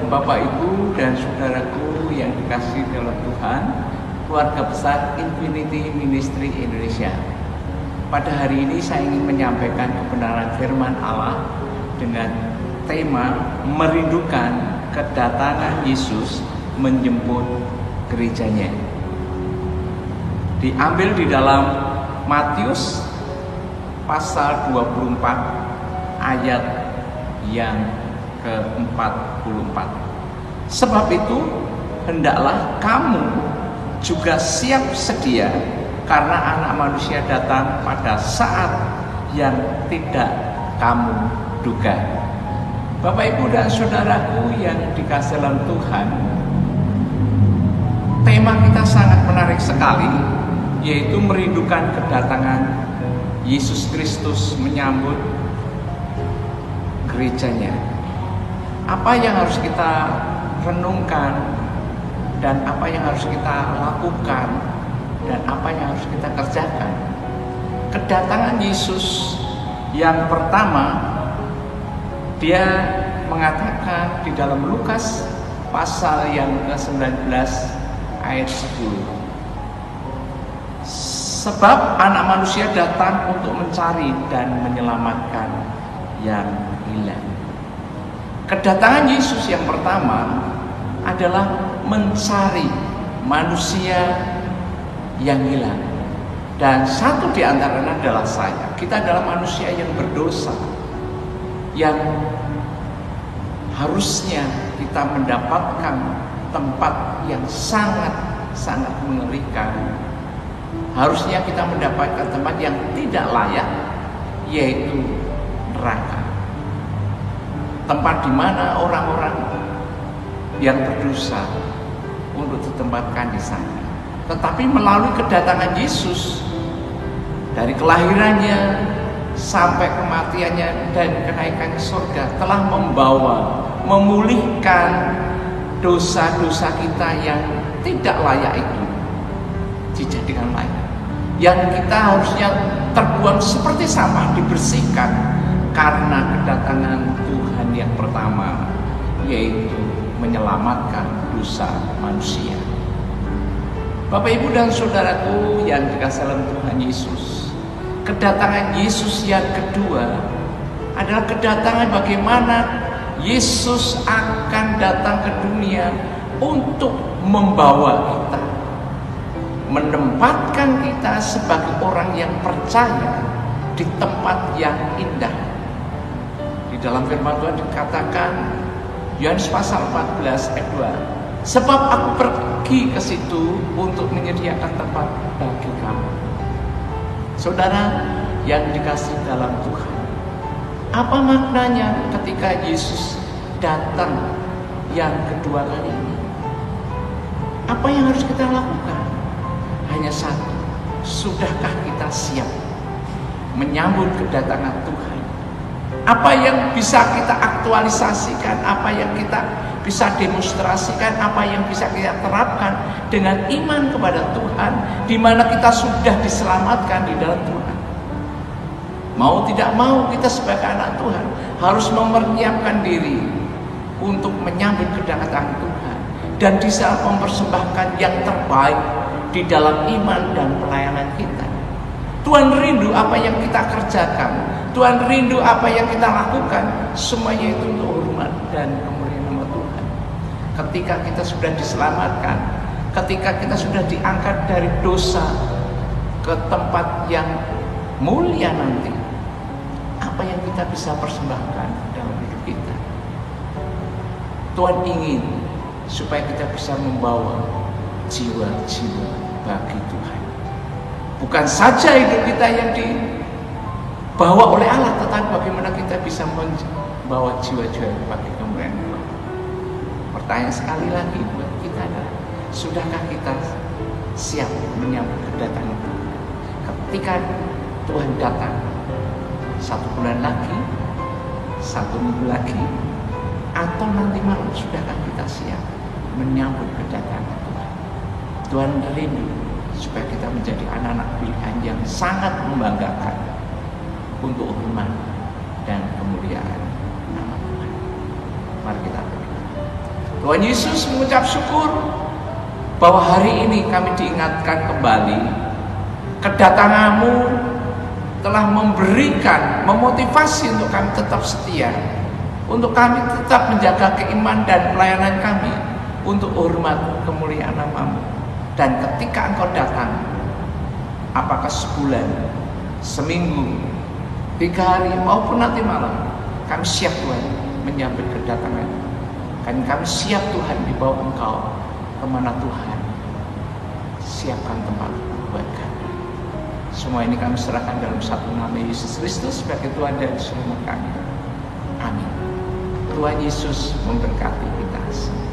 Bapak Ibu dan saudaraku yang dikasihi dalam Tuhan, keluarga besar Infinity Ministry Indonesia. Pada hari ini saya ingin menyampaikan kebenaran firman Allah dengan tema merindukan kedatangan Yesus menjemput gerejanya. Diambil di dalam Matius pasal 24 ayat yang ke-44. Sebab itu hendaklah kamu juga siap sedia, karena Anak Manusia datang pada saat yang tidak kamu duga. Bapak, Ibu, dan saudaraku yang dikasihi dalam Tuhan, tema kita sangat menarik sekali, yaitu merindukan kedatangan Yesus Kristus menyambut gerejanya. Apa yang harus kita renungkan dan apa yang harus kita lakukan dan apa yang harus kita kerjakan? Kedatangan Yesus yang pertama, dia mengatakan di dalam Lukas pasal yang ke-19 ayat 10. Sebab Anak Manusia datang untuk mencari dan menyelamatkan yang hilang. Kedatangan Yesus yang pertama adalah mencari manusia yang hilang. Dan satu di antaranya adalah saya. Kita adalah manusia yang berdosa, yang harusnya kita mendapatkan tempat yang sangat mengerikan. Harusnya kita mendapatkan tempat yang tidak layak, yaitu neraka. Tempat di mana orang-orang yang berdosa untuk ditempatkan di sana. Tetapi melalui kedatangan Yesus, dari kelahirannya sampai kematiannya dan kenaikan ke surga, telah memulihkan dosa-dosa kita yang tidak layak itu dijadikan layak. Yang kita harusnya terbuang seperti sampah dibersihkan karena kedatangan Tuhan yang pertama, yaitu menyelamatkan dosa manusia. Bapak, Ibu, dan saudaraku yang dikasihi dalam Tuhan Yesus, kedatangan Yesus yang kedua adalah kedatangan bagaimana Yesus akan datang ke dunia untuk membawa kita, menempatkan kita sebagai orang yang percaya di tempat yang indah. Di dalam firman Tuhan dikatakan, Yohanes pasal 14 ayat 2, sebab aku pergi ke situ untuk menyediakan tempat bagi kamu. Saudara yang dikasihi dalam Tuhan, apa maknanya ketika Yesus datang yang kedua kali ini? Apa yang harus kita lakukan? Hanya satu, sudahkah kita siap menyambut kedatangan Tuhan? Apa yang bisa kita aktualisasikan, apa yang kita bisa demonstrasikan, apa yang bisa kita terapkan dengan iman kepada Tuhan, di mana kita sudah diselamatkan di dalam Tuhan. Mau tidak mau, kita sebagai anak Tuhan harus mempersiapkan diri untuk menyambut kedatangan Tuhan dan bisa mempersembahkan yang terbaik di dalam iman dan pelayanan kita. Tuhan rindu apa yang kita kerjakan, Tuhan rindu apa yang kita lakukan, semuanya itu untuk hormat dan kemuliaan nama Tuhan. Ketika kita sudah diselamatkan, ketika kita sudah diangkat dari dosa ke tempat yang mulia nanti, apa yang kita bisa persembahkan dalam hidup kita? Tuhan ingin supaya kita bisa membawa jiwa-jiwa bagi Tuhan. Bukan saja hidup kita yang dibawa oleh Allah, tetapi bagaimana kita bisa membawa jiwa-jiwa bagi kemuliaan Tuhan. Pertanyaan sekali lagi buat kita adalah, sudahkah kita siap menyambut kedatangan Tuhan? Ketika Tuhan datang 1 bulan lagi, 1 minggu lagi, atau nanti malam, sudahkah kita siap menyambut kedatangan Tuhan? Tuhan rindu supaya kita menjadi anak-anak pilihan yang sangat membanggakan untuk hormat dan kemuliaan nama Tuhan. Mari kita berdoa. Tuhan Yesus mengucap syukur bahwa hari ini kami diingatkan kembali, kedatanganmu telah memberikan, memotivasi untuk kami tetap setia, untuk kami tetap menjaga keimanan dan pelayanan kami, untuk hormat kemuliaan nama-Mu. Dan ketika Engkau datang, apakah sebulan, seminggu, 3 hari maupun nanti malam, kami siap Tuhan menyambut kedatangan. Dan kami siap Tuhan di bawah Engkau kemana Tuhan siapkan tempat buat kami. Semua ini kami serahkan dalam satu nama Yesus Kristus sebagai Tuhan dan Selamat kami. Amin. Tuhan Yesus memberkati kita semua.